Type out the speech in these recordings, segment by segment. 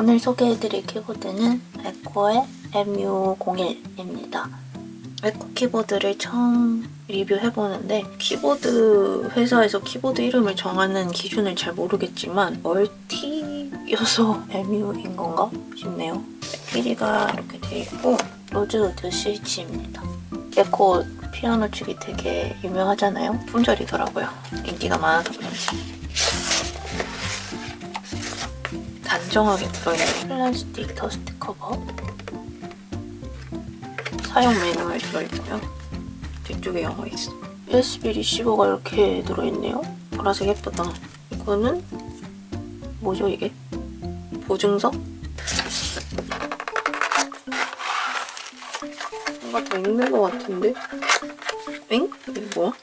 오늘 소개해드릴 키보드는 에코의 MU01입니다. 에코 키보드를 처음 리뷰해보는데 키보드 회사에서 키보드 이름을 정하는 기준을 잘 모르겠지만 멀티여서 MU인 건가 싶네요. 패키지가 이렇게 돼있고 로즈우드 스위치입니다. 에코 피아노 치기 되게 유명하잖아요. 품절이더라고요. 인기가 많아서 그런지. 단정하게 들어있는 플라스틱 더스트 커버, 사용 매뉴얼 들어있고요. 뒤쪽에 영어 있어. USB 리시버가 이렇게 들어있네요. 보라색 예쁘다. 이거는 뭐죠 이게? 보증서? 뭔가 더 있는 것 같은데? 엥? 이게 뭐야?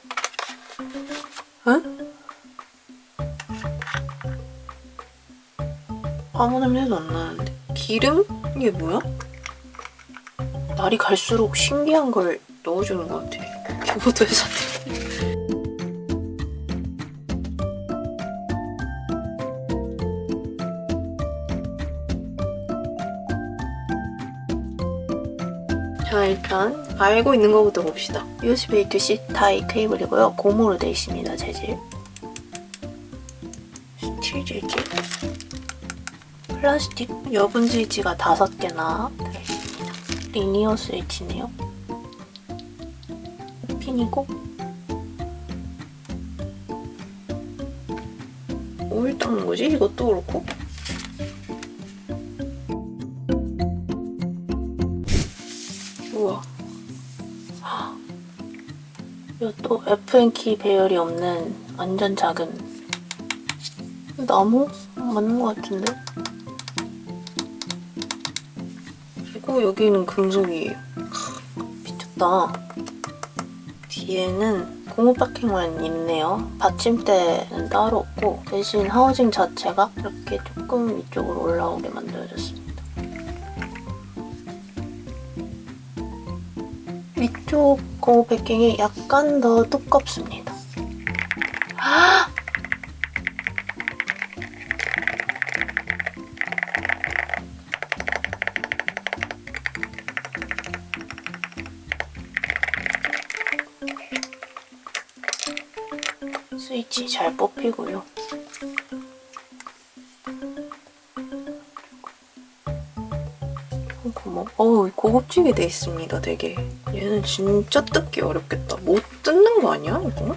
응? 아무 냄새도 안 나는데. 기름? 이게 뭐야? 날이 갈수록 신기한 걸 넣어주는 것 같아. 키보드 회사들. 자, 일단 알고 있는 것부터 봅시다. USB A2C 타입 케이블이고요. 고무로 되어 있습니다. 재질. 스틸 재질. 플라스틱 여분 스위치가 5개나 들어있습니다. 리니어 스위치네요. 핀이고 뭘 닦는 거지? 이것도 그렇고 우와. 이것도 FN 키 배열이 없는 완전 작은 나무? 맞는 것 같은데? 그리고 여기는 금속이에요. 미쳤다. 뒤에는 고무 패킹만 있네요. 받침대는 따로 없고 대신 하우징 자체가 이렇게 조금 위쪽으로 올라오게 만들어졌습니다. 위쪽 고무 패킹이 약간 더 두껍습니다. 스위치 잘 뽑히고요. 어우, 고급지게 돼 있습니다, 되게. 얘는 진짜 뜯기 어렵겠다. 못 뜯는 거 아니야, 이거?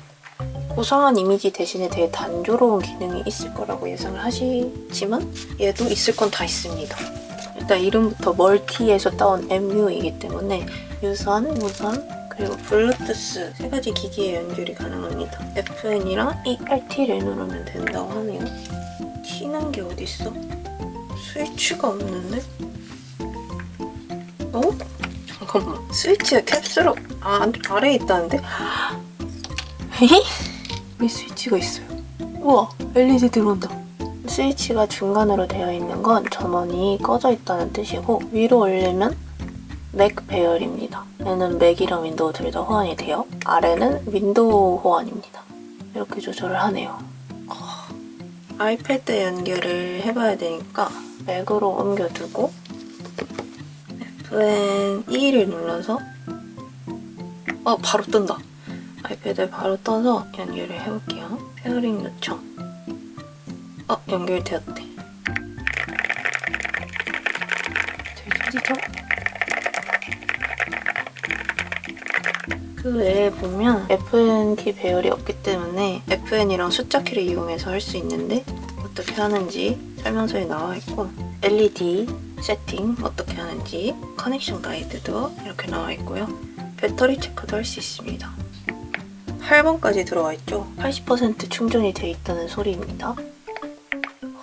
고상한 이미지 대신에 되게 단조로운 기능이 있을 거라고 예상을 하시지만 얘도 있을 건 다 있습니다. 일단 이름부터 멀티에서 따온 MU이기 때문에 유선, 무선, 그리고 블루투스 3가지 기기에 연결이 가능합니다. FN이랑 이 RT를 누르면 된다고 하네요. 튀는 게 어딨어? 스위치가 없는데? 어? 잠깐만. 스위치가 캡슐로 아래에 있다는데? 왜 스위치가 있어요? 우와, LED 들어온다. 스위치가 중간으로 되어 있는 건 전원이 꺼져 있다는 뜻이고 위로 올리면 맥 배열입니다. 얘는 맥이랑 윈도우 둘 다 호환이 돼요. 아래는 윈도우 호환입니다. 이렇게 조절을 하네요. 아이패드 연결을 해봐야 되니까 맥으로 옮겨두고 FN2를 눌러서 바로 뜬다. 아이패드에 바로 떠서 연결을 해볼게요. 페어링 요청. 연결되었대. 되지죠? 그 외에 보면 FN 키 배열이 없기 때문에 FN이랑 숫자 키를 이용해서 할 수 있는데 어떻게 하는지 설명서에 나와 있고 LED 세팅 어떻게 하는지 커넥션 가이드도 이렇게 나와 있고요. 배터리 체크도 할 수 있습니다. 8번까지 들어와 있죠. 80% 충전이 돼 있다는 소리입니다.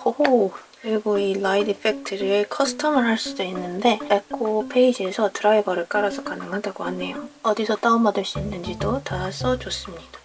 호호. 그리고 이 라이트 이펙트를 커스텀을 할 수도 있는데 에코 페이지에서 드라이버를 깔아서 가능하다고 하네요. 어디서 다운받을 수 있는지도 다 써줬습니다.